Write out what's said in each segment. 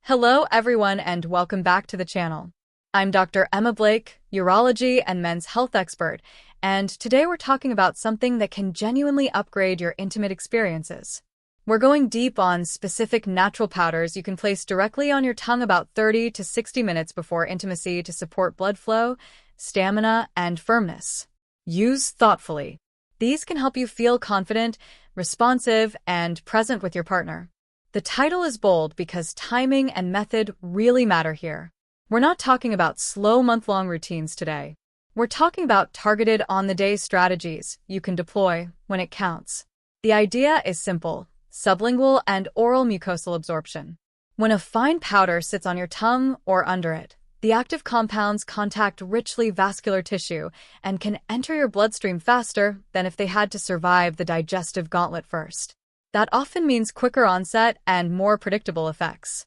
Hello everyone and welcome back to the channel. I'm Dr. Emma Blake, urology and men's health expert, and today we're talking about something that can genuinely upgrade your intimate experiences. We're going deep on specific natural powders you can place directly on your tongue about 30 to 60 minutes before intimacy to support blood flow, stamina, and firmness. Use thoughtfully. These can help you feel confident, responsive, and present with your partner. The title is bold because timing and method really matter here. We're not talking about slow month-long routines today. We're talking about targeted on-the-day strategies you can deploy when it counts. The idea is simple: sublingual and oral mucosal absorption. When a fine powder sits on your tongue or under it, the active compounds contact richly vascular tissue and can enter your bloodstream faster than if they had to survive the digestive gauntlet first. That often means quicker onset and more predictable effects.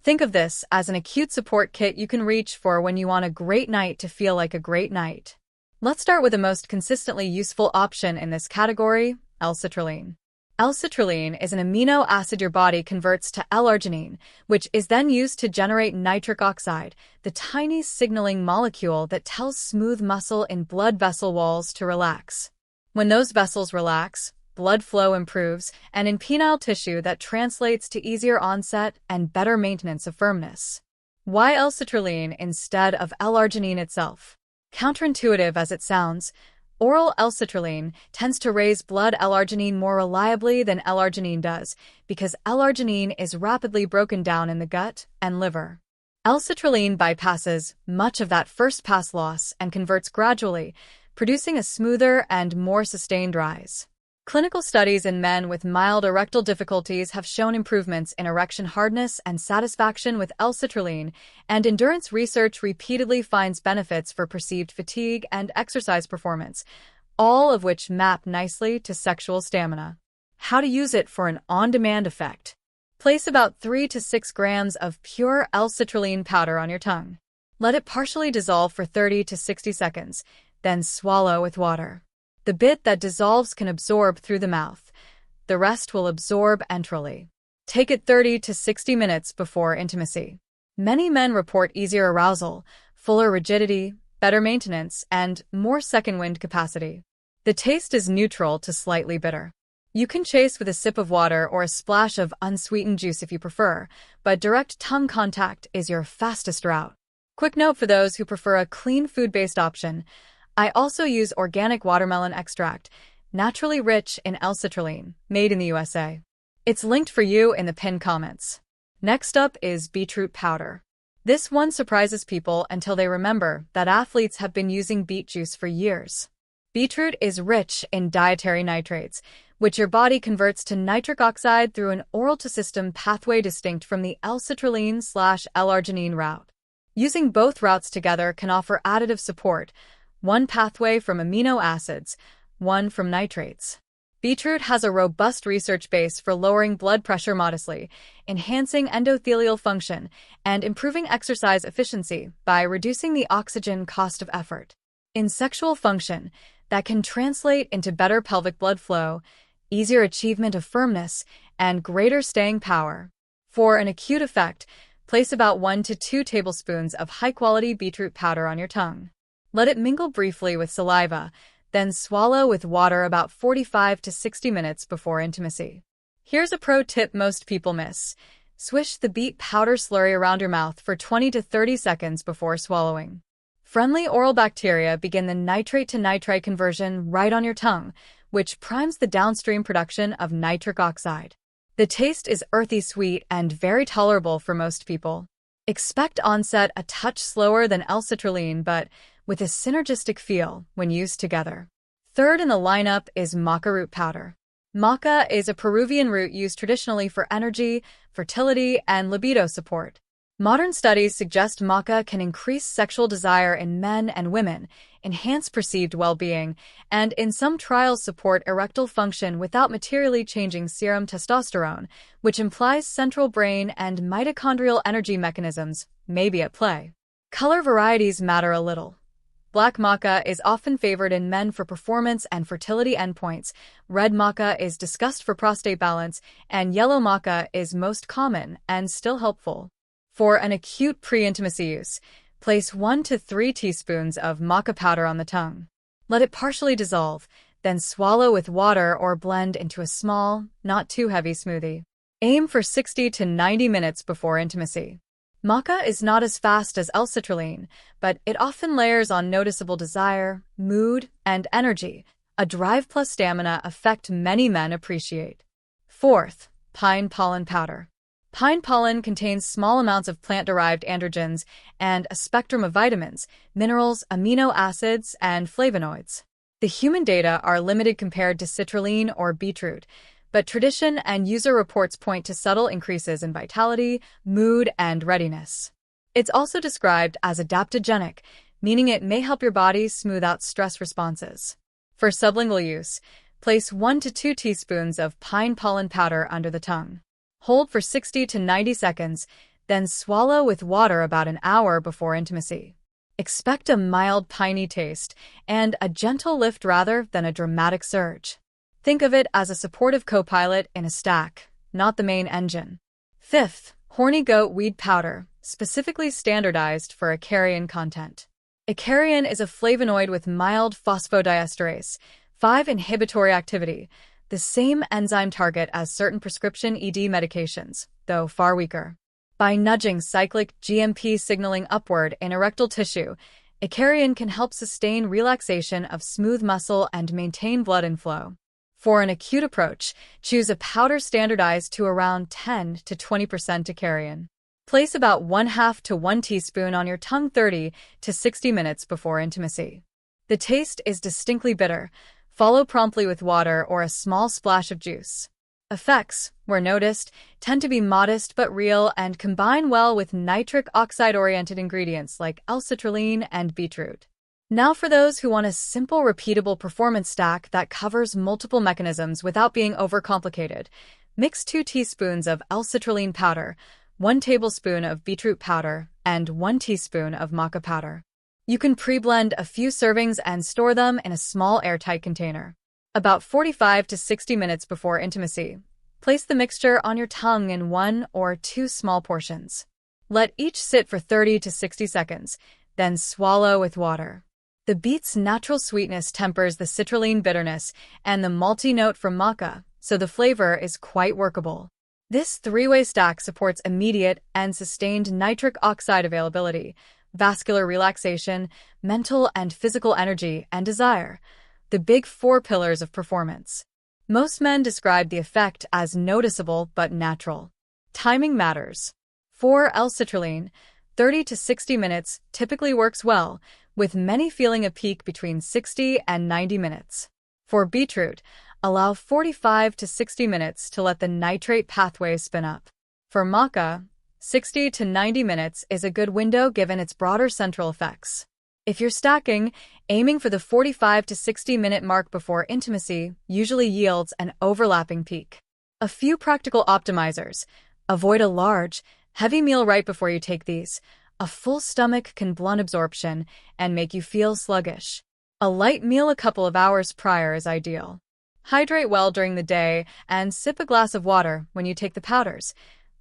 Think of this as an acute support kit you can reach for when you want a great night to feel like a great night. Let's start with the most consistently useful option in this category: L-citrulline. L-citrulline is an amino acid your body converts to L-arginine, which is then used to generate nitric oxide, the tiny signaling molecule that tells smooth muscle in blood vessel walls to relax. When those vessels relax, blood flow improves, and in penile tissue that translates to easier onset and better maintenance of firmness. Why L-citrulline instead of L-arginine itself? Counterintuitive as it sounds, oral L-citrulline tends to raise blood L-arginine more reliably than L-arginine does because L-arginine is rapidly broken down in the gut and liver. L-citrulline bypasses much of that first-pass loss and converts gradually, producing a smoother and more sustained rise. Clinical studies in men with mild erectile difficulties have shown improvements in erection hardness and satisfaction with L-citrulline, and endurance research repeatedly finds benefits for perceived fatigue and exercise performance, all of which map nicely to sexual stamina. How to use it for an on-demand effect. Place about 3 to 6 grams of pure L-citrulline powder on your tongue. Let it partially dissolve for 30 to 60 seconds, then swallow with water. The bit that dissolves can absorb through the mouth. The rest will absorb enterally. Take it 30 to 60 minutes before intimacy. Many men report easier arousal, fuller rigidity, better maintenance, and more second wind capacity. The taste is neutral to slightly bitter. You can chase with a sip of water or a splash of unsweetened juice if you prefer, but direct tongue contact is your fastest route. Quick note for those who prefer a clean food-based option: I also use organic watermelon extract, naturally rich in L-citrulline, made in the USA. It's linked for you in the pinned comments. Next up is beetroot powder. This one surprises people until they remember that athletes have been using beet juice for years. Beetroot is rich in dietary nitrates, which your body converts to nitric oxide through an oral-to-system pathway distinct from the L-citrulline/L-arginine route. Using both routes together can offer additive support: one pathway from amino acids, one from nitrates. Beetroot has a robust research base for lowering blood pressure modestly, enhancing endothelial function, and improving exercise efficiency by reducing the oxygen cost of effort. In sexual function, that can translate into better pelvic blood flow, easier achievement of firmness, and greater staying power. For an acute effect, place about 1 to 2 tablespoons of high-quality beetroot powder on your tongue. Let it mingle briefly with saliva, then swallow with water about 45 to 60 minutes before intimacy. Here's a pro tip most people miss: swish the beet powder slurry around your mouth for 20 to 30 seconds before swallowing. Friendly oral bacteria begin the nitrate to nitrite conversion right on your tongue, which primes the downstream production of nitric oxide. The taste is earthy sweet and very tolerable for most people. Expect onset a touch slower than L-citrulline, but with a synergistic feel when used together. Third in the lineup is maca root powder. Maca is a Peruvian root used traditionally for energy, fertility, and libido support. Modern studies suggest maca can increase sexual desire in men and women, enhance perceived well-being, and in some trials support erectile function without materially changing serum testosterone, which implies central brain and mitochondrial energy mechanisms may be at play. Color varieties matter a little. Black maca is often favored in men for performance and fertility endpoints, red maca is discussed for prostate balance, and yellow maca is most common and still helpful. For an acute pre-intimacy use, place 1 to 3 teaspoons of maca powder on the tongue. Let it partially dissolve, then swallow with water or blend into a small, not too heavy smoothie. Aim for 60 to 90 minutes before intimacy. Maca is not as fast as L-citrulline, but it often layers on noticeable desire, mood, and energy, a drive plus stamina effect many men appreciate. Fourth, pine pollen powder. Pine pollen contains small amounts of plant-derived androgens and a spectrum of vitamins, minerals, amino acids, and flavonoids. The human data are limited compared to citrulline or beetroot, but tradition and user reports point to subtle increases in vitality, mood, and readiness. It's also described as adaptogenic, meaning it may help your body smooth out stress responses. For sublingual use, place 1 to 2 teaspoons of pine pollen powder under the tongue. Hold for 60 to 90 seconds, then swallow with water about an hour before intimacy. Expect a mild piney taste and a gentle lift rather than a dramatic surge. Think of it as a supportive co-pilot in a stack, not the main engine. Fifth, horny goat weed powder, specifically standardized for Icariin content. Icariin is a flavonoid with mild phosphodiesterase 5 inhibitory activity, the same enzyme target as certain prescription ED medications, though far weaker. By nudging cyclic GMP signaling upward in erectile tissue, Icariin can help sustain relaxation of smooth muscle and maintain blood inflow. For an acute approach, choose a powder standardized to around 10 to 20% Icariin. Place about 1/2 to 1 teaspoon on your tongue 30 to 60 minutes before intimacy. The taste is distinctly bitter. Follow promptly with water or a small splash of juice. Effects, where noticed, tend to be modest but real and combine well with nitric oxide-oriented ingredients like L-citrulline and beetroot. Now for those who want a simple, repeatable performance stack that covers multiple mechanisms without being overcomplicated, mix 2 teaspoons of L-citrulline powder, 1 tablespoon of beetroot powder, and 1 teaspoon of maca powder. You can pre-blend a few servings and store them in a small airtight container. About 45 to 60 minutes before intimacy, place the mixture on your tongue in 1 or 2 small portions. Let each sit for 30 to 60 seconds, then swallow with water. The beet's natural sweetness tempers the citrulline bitterness and the malty note from maca, so the flavor is quite workable. This 3-way stack supports immediate and sustained nitric oxide availability, vascular relaxation, mental and physical energy, and desire, the big 4 pillars of performance. Most men describe the effect as noticeable but natural. Timing matters. For L-citrulline, 30 to 60 minutes typically works well, with many feeling a peak between 60 and 90 minutes. For beetroot, allow 45 to 60 minutes to let the nitrate pathway spin up. For maca, 60 to 90 minutes is a good window given its broader central effects. If you're stacking, aiming for the 45 to 60 minute mark before intimacy usually yields an overlapping peak. A few practical optimizers. Avoid a large, heavy meal right before you take these. A full stomach can blunt absorption and make you feel sluggish. A light meal a couple of hours prior is ideal. Hydrate well during the day and sip a glass of water when you take the powders.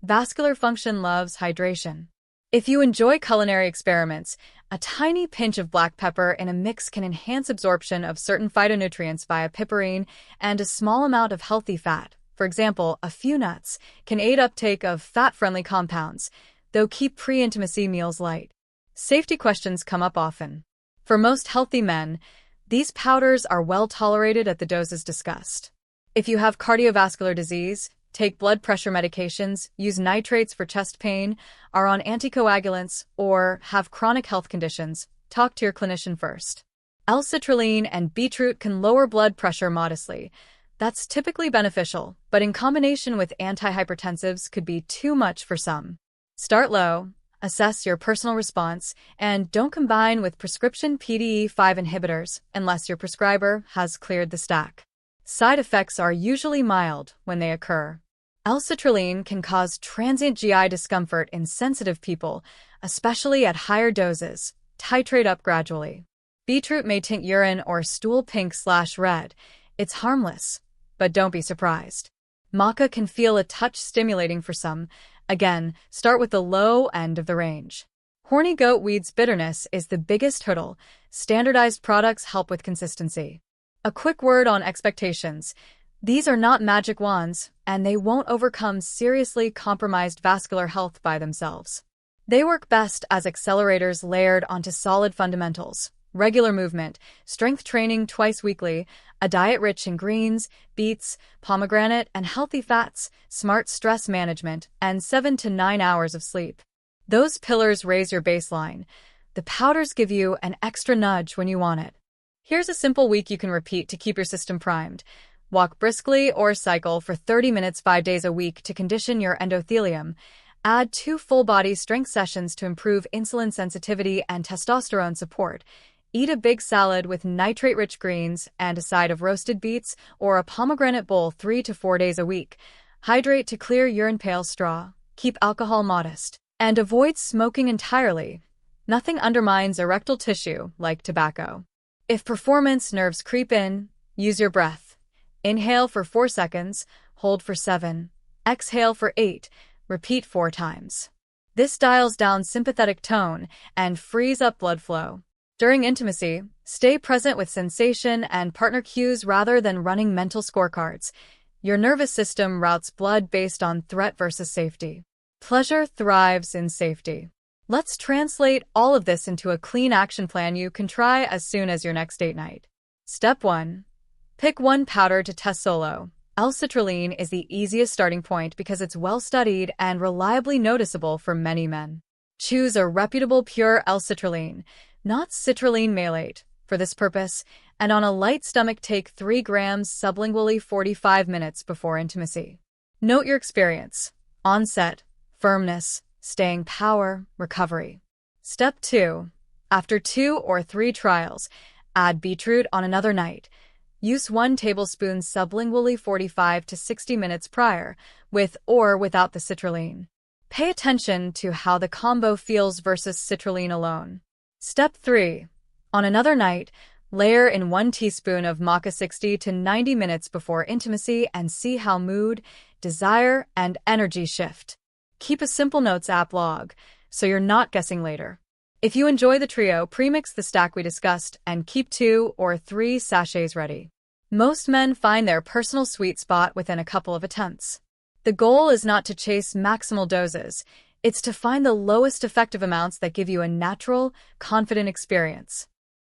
Vascular function loves hydration. If you enjoy culinary experiments, a tiny pinch of black pepper in a mix can enhance absorption of certain phytonutrients via piperine, and a small amount of healthy fat, for example, a few nuts, can aid uptake of fat-friendly compounds, though keep pre-intimacy meals light. Safety questions come up often. For most healthy men, these powders are well tolerated at the doses discussed. If you have cardiovascular disease, take blood pressure medications, use nitrates for chest pain, are on anticoagulants, or have chronic health conditions, talk to your clinician first. L-citrulline and beetroot can lower blood pressure modestly. That's typically beneficial, but in combination with antihypertensives could be too much for some. Start low, assess your personal response, and don't combine with prescription PDE5 inhibitors unless your prescriber has cleared the stack. Side effects are usually mild when they occur. L-citrulline can cause transient GI discomfort in sensitive people, especially at higher doses. Titrate up gradually. Beetroot may tint urine or stool pink/red. It's harmless, but don't be surprised. Maca can feel a touch stimulating for some, Again, start with the low end of the range. Horny goat weed's bitterness is the biggest hurdle. Standardized products help with consistency. A quick word on expectations. These are not magic wands, and they won't overcome seriously compromised vascular health by themselves. They work best as accelerators layered onto solid fundamentals: regular movement, strength training twice weekly, a diet rich in greens, beets, pomegranate, and healthy fats, smart stress management, and 7 to 9 hours of sleep. Those pillars raise your baseline. The powders give you an extra nudge when you want it. Here's a simple week you can repeat to keep your system primed. Walk briskly or cycle for 30 minutes 5 days a week to condition your endothelium. Add 2 full-body strength sessions to improve insulin sensitivity and testosterone support. Eat a big salad with nitrate-rich greens and a side of roasted beets or a pomegranate bowl 3 to 4 days a week. Hydrate to clear urine. Pale straw. Keep alcohol modest. And avoid smoking entirely. Nothing undermines erectile tissue like tobacco. If performance nerves creep in, use your breath. Inhale for 4 seconds, hold for 7, exhale for 8, repeat 4 times. This dials down sympathetic tone and frees up blood flow. During intimacy, stay present with sensation and partner cues rather than running mental scorecards. Your nervous system routes blood based on threat versus safety. Pleasure thrives in safety. Let's translate all of this into a clean action plan you can try as soon as your next date night. Step 1. Pick one powder to test solo. L-citrulline is the easiest starting point because it's well-studied and reliably noticeable for many men. Choose a reputable pure L-citrulline, not citrulline malate, for this purpose, and on a light stomach take 3 grams sublingually 45 minutes before intimacy. Note your experience: onset, firmness, staying power, recovery. Step 2. After 2 or 3 trials, add beetroot on another night. Use 1 tablespoon sublingually 45 to 60 minutes prior, with or without the citrulline. Pay attention to how the combo feels versus citrulline alone. Step 3. On another night, layer in 1 teaspoon of maca 60 to 90 minutes before intimacy and see how mood, desire, and energy shift. Keep a simple notes app log, so you're not guessing later. If you enjoy the trio, premix the stack we discussed and keep 2 or 3 sachets ready. Most men find their personal sweet spot within a couple of attempts. The goal is not to chase maximal doses, it's to find the lowest effective amounts that give you a natural, confident experience.